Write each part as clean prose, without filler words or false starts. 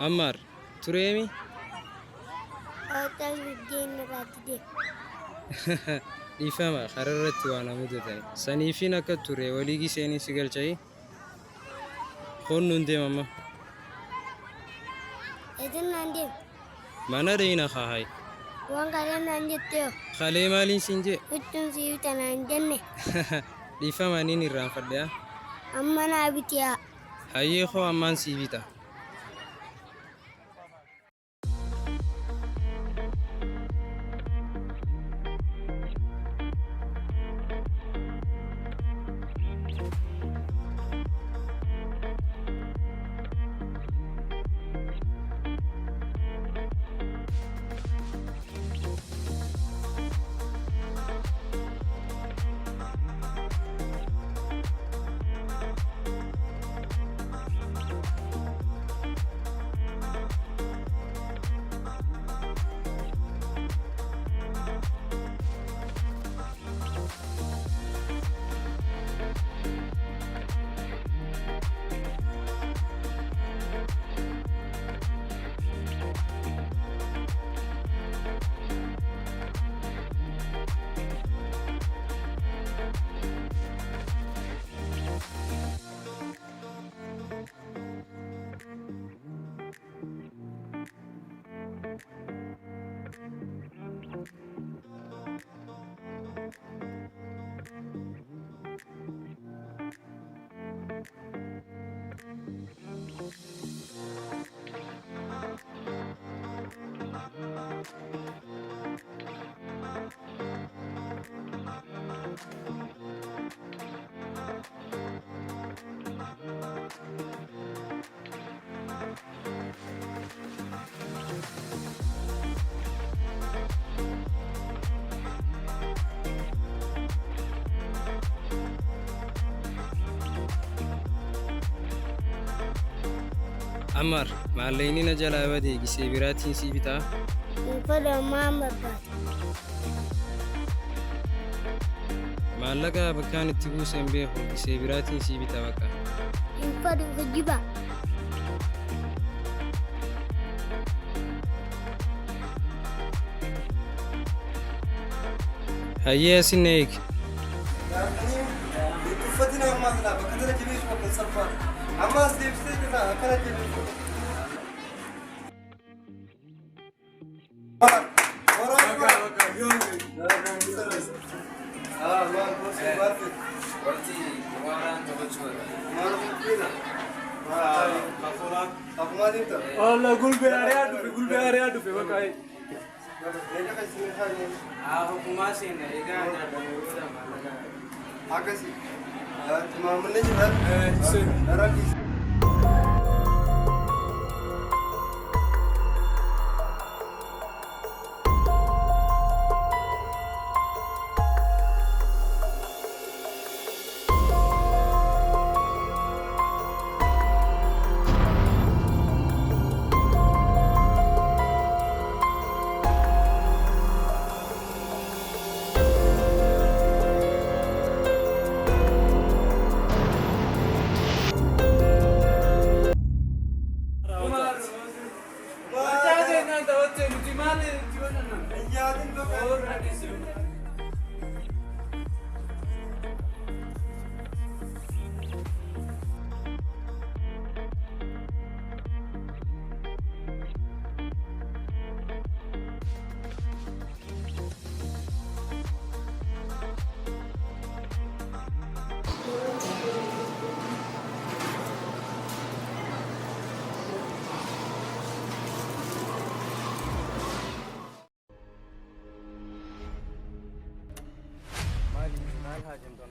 عمار تريمي أوتاك الدين راتدي إفهمها خررت وأنا مدتني سنيفينا كتوري وليجي سيني سجل شيء خون نندي ماما إذن عندي ما نرينا خاهاي وان كلام عندي تيو خالي مالين سنجي وتم سيوتا عندنا إفهمها نيني ران فرديا أما أنا أبتيا هاي خو أمان سيفيتا عمار معليني نجلا ودي جسيبراتين سيبتا وفلا ما مربات معلقة بكان تبوس بيه جسيبراتين سيبتا بكا ينفرق الجبا هيا سنيك فتنا ما لا بكتر كبير وقت السفر أما سيف سيدنا أكلت كبير Allah gulbe area du fe wakai hukuma sini ega ada udah malaga Agasi, cuma manajemen, sen darah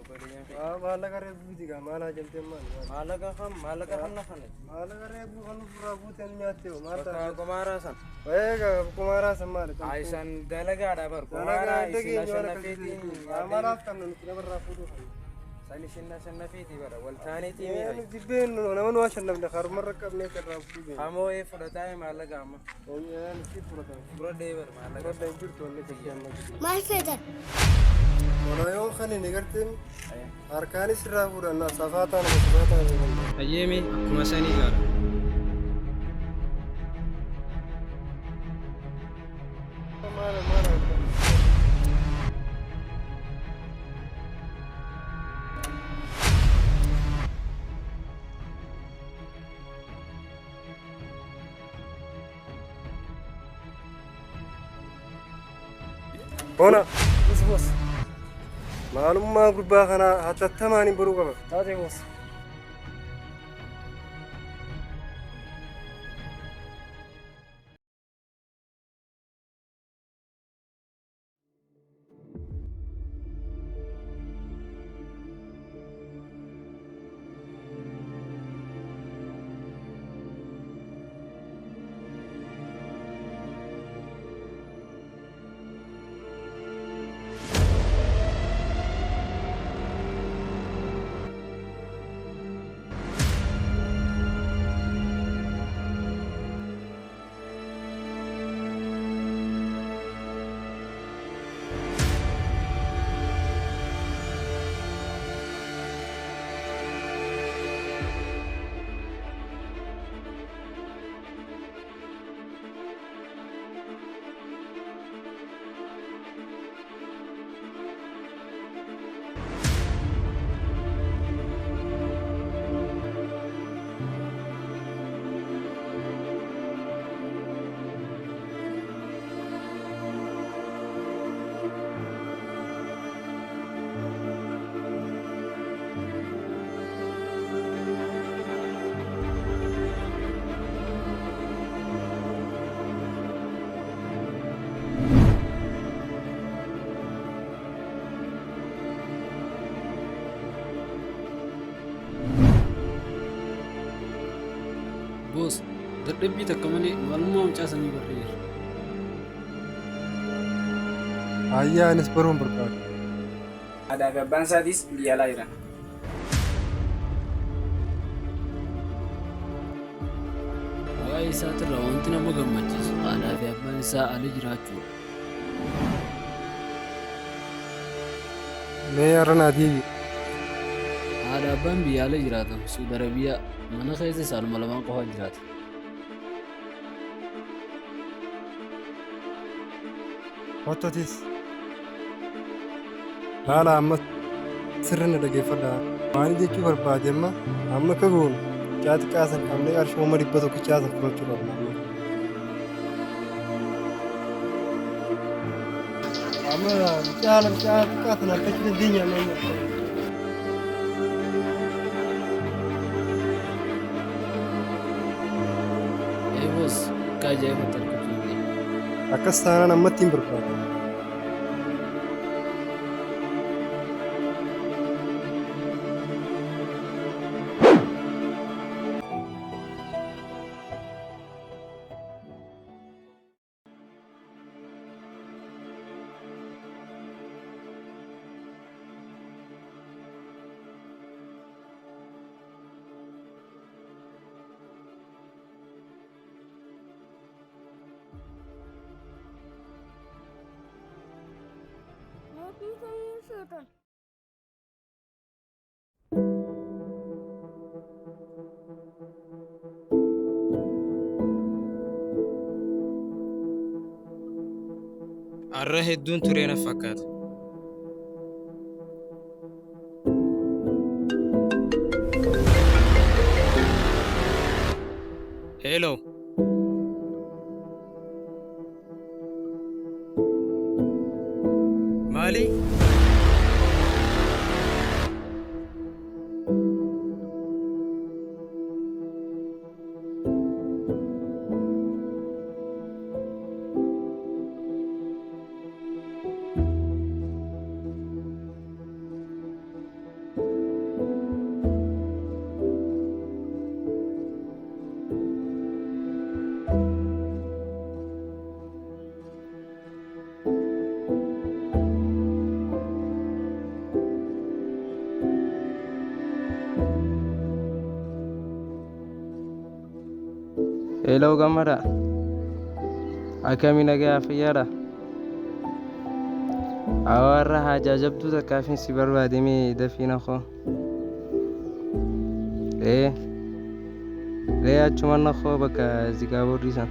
obboleeyyan kee. maallaqa reebuuti gaa maal hajamtee maal Maallaqa kam nafane? maallaqa reebuu kan ofirraa buuteen nyaattee hoo maal Bakka gomaaraa san. eega kumaaraa san maali Ayisan dalagaadha bar gomaaraa isin ashannafeetiin amalaaf kan nuti namarraa fuudhuu kan san isin ashannafeetii bara waltaaneetii mi'a. jibbeen nama nu ashannafne karumarra qabnee irraa fuudhuu Hamoo fudhataa maallaqa amma. itti fudhatan Fudhadhee bar maallaqa. fudhatan jirtu wanni tajaajila Maal feetan? Walaayoo kan hin egarteen harkaanis irraa fuudhanna safaataan. Ayyeemi akkuma sanii gaara. Bona, bos. Maalummaa gurbaa kanaa hatattamaan hin baruu qaba. Taatee boos. Boos, dadhabbii takka malee maalummaa mucaasanii barreera. Ayyaanis baruun barbaada. Aadaa fi abbaan isaatiis biyya alaa jiran. Waa'ee isaatirraa wanti nama gammachiisu aadaa fi abbaan isaa ala jiraachuudha. Mee aranaatiif Haadha abbaan biyya ala jiraatan Suudi Arabiyaa mana keessa isaaluma lamaan qofaa jiraata. Hototis haala amma sirriin dhaggeeffadha. Waan jechuu barbaade amma akka goonu caati qaasan qabnee qarshii 100 caasan fudhachuu qabna. Amma caala caati qaasan akkatti dandeenya amma. Boos, akka ajaa'ibatti argatu. Akkas taanaan ammatti hin barbaadu. Mootii ta'ee feetan. Har'a hedduun turee na fakkaata. Hello. Maali? Hello gamada. Akami nagaa fayyaadha. Awarra haajaa jabduu takkaafin si barbaademee dafiina koo. Achuma na koo bakka zigaa booddisan.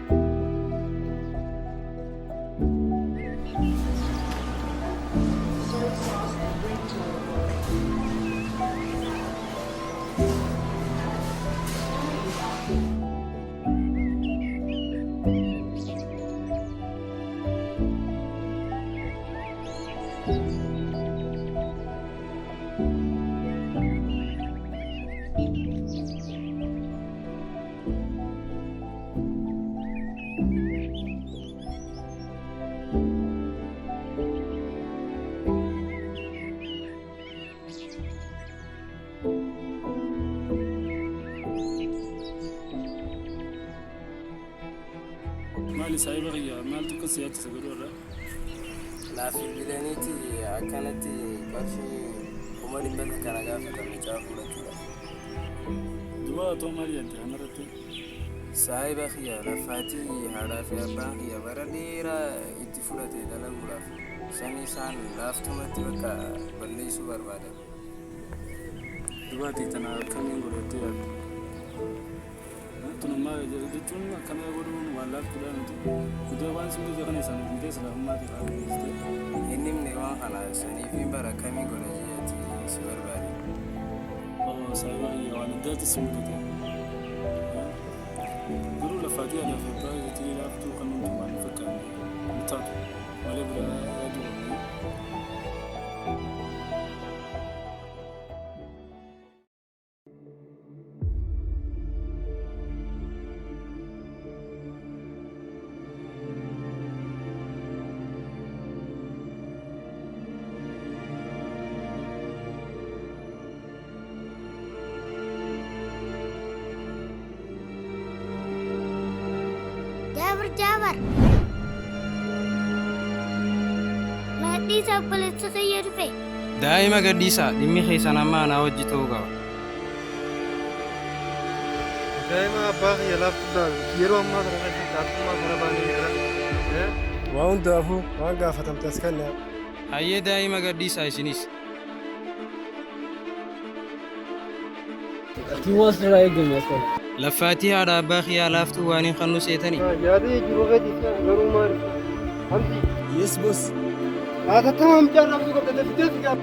مالي سايبة غيا مال تكسيات تسبرورا لا في بلانيتي كانت برشي ومالي بدها كان قافة مجافة لكذا دوا تو مالي أنت عمرتي صاحب أخيا لفاتي هذا في أباهي برديرا اتفلتي دلنا غلاف سني سان لافتمتي بكا بلي سوبر بعد دوا تيتنا كم يقولوا تيار تنا ما يجتون كم يقولون ولا كلام دوا وان سمي جراني سان بيجي سلام ما تيار إني من يوم أنا سني في برا كم يقولوا جيتي سوبر بعد أو سايبة غيا وانا دات سمي قالوا لفاتي أنا في براي تي لافتو قانون ما نفكر متاتو ولا بلا يدو جابر ما دي سبل تغير في دائما قديسة دمي خيسان أما أنا وجهتوغا دائما باقي يلعب يروح ما ترى ما ترى باني وان دافو وان قافتم تسكننا هاي دائما قديسة إسنيس He was right again, yes, sir. لفاتي هذا باخي لافتو واني خنو سيتني يا دي جروغة دي غرو مار همزي يس بس هذا تمام جرب تقول ده